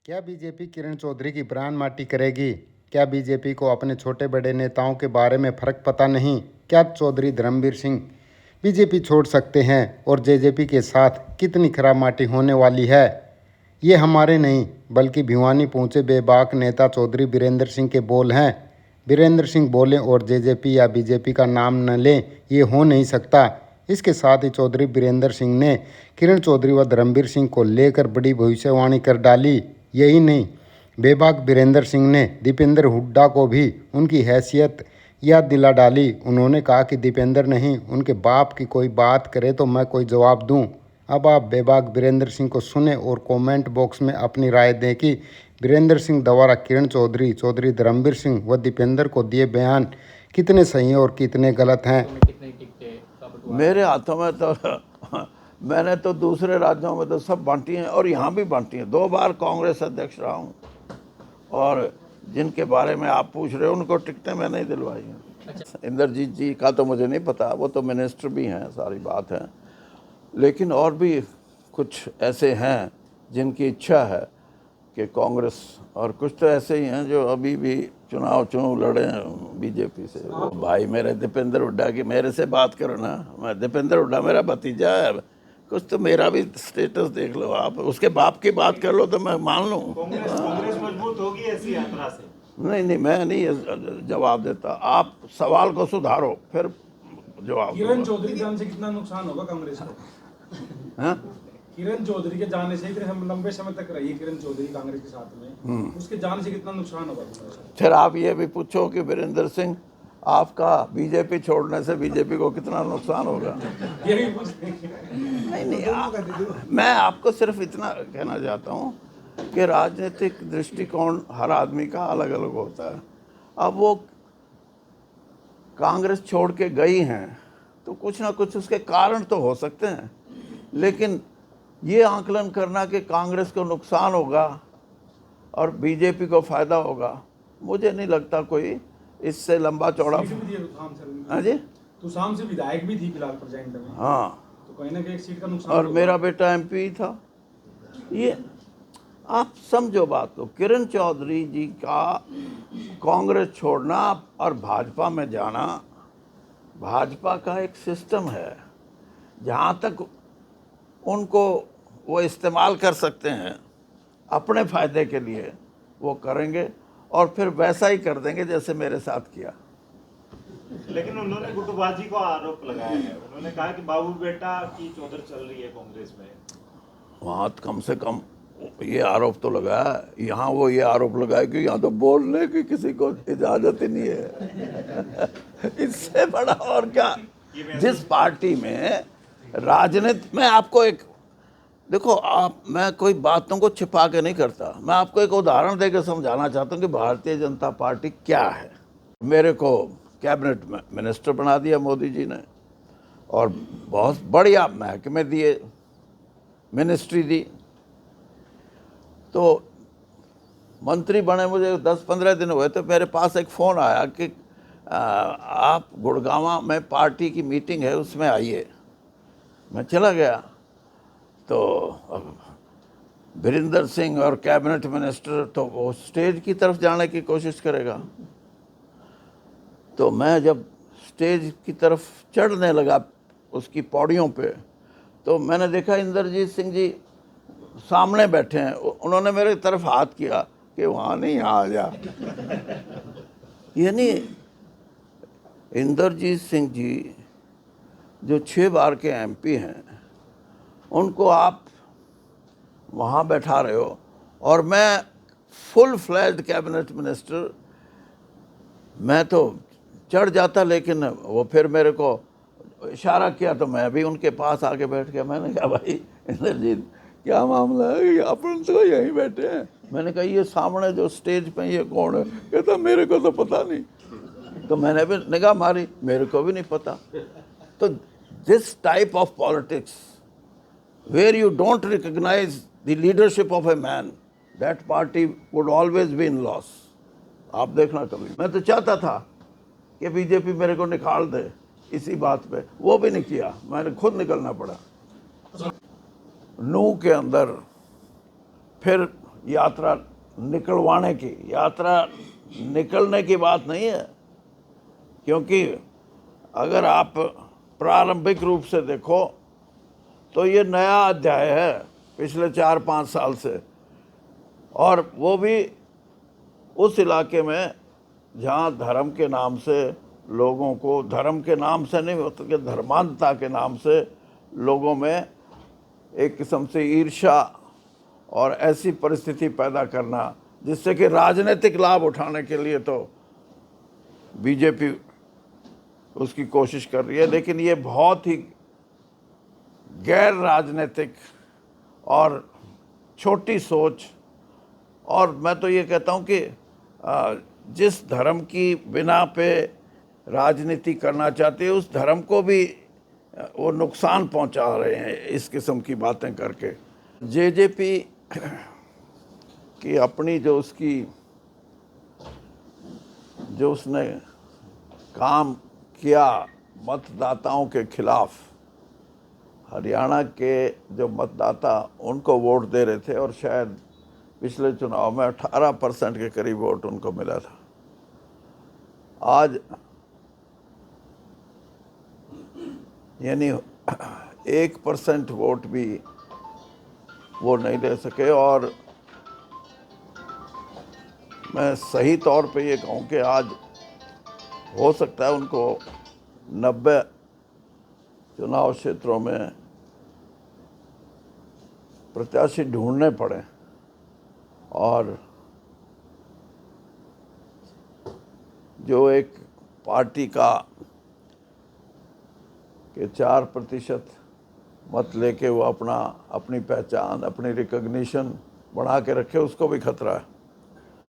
क्या बीजेपी किरण चौधरी की ब्रांड माटी करेगी? क्या बीजेपी को अपने छोटे बड़े नेताओं के बारे में फ़र्क पता नहीं? क्या चौधरी धर्मवीर सिंह बीजेपी छोड़ सकते हैं? और जेजेपी के साथ कितनी खराब माटी होने वाली है? ये हमारे नहीं बल्कि भिवानी पहुंचे बेबाक नेता चौधरी बीरेंद्र सिंह के बोल हैं। बीरेंद्र सिंह बोले और जेजेपी या बीजेपी का नाम न लें, ये हो नहीं सकता। इसके साथ ही चौधरी बीरेंद्र सिंह ने किरण चौधरी व धर्मवीर सिंह को लेकर बड़ी भविष्यवाणी कर डाली। यही नहीं, बेबाक बीरेंद्र सिंह ने दीपेंद्र हुड्डा को भी उनकी हैसियत याद दिला डाली। उन्होंने कहा कि दीपेंद्र नहीं, उनके बाप की कोई बात करे तो मैं कोई जवाब दूं। अब आप बेबाक बीरेंद्र सिंह को सुने और कमेंट बॉक्स में अपनी राय दें कि बीरेंद्र सिंह द्वारा किरण चौधरी, चौधरी धर्मवीर सिंह व दीपेंद्र को दिए बयान कितने सही और कितने गलत हैं। मेरे हाथों में तो मैंने तो दूसरे राज्यों में तो सब बांटी हैं और यहाँ भी बांटी हैं। 2 बार कांग्रेस अध्यक्ष रहा हूँ और जिनके बारे में आप पूछ रहे हो उनको टिकटें मैंने ही दिलवाई हैं। इंद्रजीत जी का तो मुझे नहीं पता, वो तो मिनिस्टर भी हैं, सारी बात है। लेकिन और भी कुछ ऐसे हैं जिनकी इच्छा है कि कांग्रेस, और कुछ तो ऐसे ही हैं जो अभी भी चुनाव लड़े हैं बीजेपी से। वो भाई मेरे दीपेंद्र हुड्डा की मेरे से बात करो ना, मैं दीपेंद्र हुड्डा मेरा भतीजा है, कुछ तो मेरा भी स्टेटस देख लो आप, उसके बाप की बात कर लो तो मैं मान लूँ। कांग्रेस मजबूत होगी ऐसी यात्रा से? नहीं, मैं नहीं जवाब देता, आप सवाल को सुधारो फिर जवाब। किरण चौधरी जाने से कितना नुकसान होगा कांग्रेस को? हाँ, किरण चौधरी के जाने से इतने लंबे समय तक रही है किरण चौधरी कांग्रेस के साथ में, उसके जाने से कितना नुकसान होगा? फिर आप ये भी पूछो कि वीरेंद्र सिंह आपका बीजेपी छोड़ने से बीजेपी को कितना नुकसान होगा। ये भी पूछते नहीं, मैं आपको सिर्फ इतना कहना चाहता हूँ कि राजनीतिक दृष्टिकोण हर आदमी का अलग अलग होता है। अब वो कांग्रेस छोड़ के गई हैं तो कुछ ना कुछ उसके कारण तो हो सकते हैं, लेकिन ये आकलन करना कि कांग्रेस को नुकसान होगा और बीजेपी को फायदा होगा, मुझे नहीं लगता कोई इससे लंबा चौड़ा। हाँ जी, तुसाम से विधायक भी थी फिलहाल प्रेजेंट में। हाँ, तो कहीं ना कहीं एक सीट का नुकसान और मेरा बेटा एमपी था। ये आप समझो बात को, किरण चौधरी जी का कांग्रेस छोड़ना और भाजपा में जाना, भाजपा का एक सिस्टम है जहाँ तक उनको वो इस्तेमाल कर सकते हैं अपने फ़ायदे के लिए, वो करेंगे और फिर वैसा ही कर देंगे जैसे मेरे साथ किया। लेकिन उन्होंने गुटबाजी को आरोप लगाया है, उन्होंने कहा कि बाबू बेटा की चौधर चल रही है कांग्रेस में। वहाँ कम से कम ये आरोप तो लगाया, यहाँ वो ये आरोप लगाया कि यहाँ तो बोलने की किसी को इजाज़त ही नहीं है। इससे बड़ा और क्या। जिस पार्टी में राजनीति में आपको एक देखो, आप, मैं कोई बातों को छिपा के नहीं करता, मैं आपको एक उदाहरण देकर समझाना चाहता हूँ कि भारतीय जनता पार्टी क्या है। मेरे को कैबिनेट में मिनिस्टर बना दिया मोदी जी ने और बहुत बढ़िया महकमे दिए, मिनिस्ट्री दी, तो मंत्री बने मुझे 10-15 दिन हुए तो मेरे पास एक फ़ोन आया कि आप गुड़गांव में पार्टी की मीटिंग है, उसमें आइए। मैं चला गया तो बीरेंद्र सिंह और कैबिनेट मिनिस्टर तो वो स्टेज की तरफ जाने की कोशिश करेगा, तो मैं जब स्टेज की तरफ चढ़ने लगा उसकी पौड़ियों पे, तो मैंने देखा इंद्रजीत सिंह जी सामने बैठे हैं। उन्होंने मेरे तरफ हाथ किया कि वहाँ नहीं, यहाँ आ जा। यानी इंद्रजीत सिंह जी जो 6 बार के एमपी हैं, उनको आप वहाँ बैठा रहे हो और मैं फुल फ्लैश्ड कैबिनेट मिनिस्टर, मैं तो चढ़ जाता, लेकिन वो फिर मेरे को इशारा किया तो मैं भी उनके पास आके बैठ गया। मैंने कहा भाई इंद्रजीत क्या मामला है, अपन तो यहीं बैठे हैं। मैंने कहा ये सामने जो स्टेज पे ये कौन है? कहता मेरे को तो पता नहीं। तो मैंने भी निगाह मारी, मेरे को भी नहीं पता। तो this type of politics where you don't recognize the leadership of a man, that party would always be in loss. आप देखना कभी। मैं तो चाहता था कि बीजेपी मेरे को निकाल दे इसी बात पे, वो भी नहीं किया, मैंने खुद निकलना पड़ा। नू के अंदर फिर यात्रा निकलवाने की, यात्रा निकलने की बात नहीं है, क्योंकि अगर आप प्रारंभिक रूप से देखो तो ये नया अध्याय है पिछले 4-5 साल से, और वो भी उस इलाके में जहाँ धर्म के नाम से लोगों को, धर्म के नाम से नहीं होता कि धर्मांधता के नाम से लोगों में एक किस्म से ईर्ष्या और ऐसी परिस्थिति पैदा करना जिससे कि राजनीतिक लाभ उठाने के लिए तो बीजेपी उसकी कोशिश कर रही है, लेकिन ये बहुत ही गैर राजनीतिक और छोटी सोच, और मैं तो ये कहता हूँ कि जिस धर्म की बिना पे राजनीति करना चाहते हैं उस धर्म को भी वो नुकसान पहुंचा रहे हैं इस किस्म की बातें करके। जेजेपी की अपनी जो उसने काम किया मतदाताओं के खिलाफ, हरियाणा के जो मतदाता उनको वोट दे रहे थे और शायद पिछले चुनाव में 18% के करीब वोट उनको मिला था। आज यानी 1% वोट भी वो नहीं ले सके, और मैं सही तौर पे ये कहूँ कि आज हो सकता है उनको 90 चुनाव क्षेत्रों में प्रत्याशी ढूंढने पड़े, और जो एक पार्टी का के 4% मत लेके वो अपनी पहचान, अपनी रिकॉग्निशन बढ़ा के रखे, उसको भी खतरा है।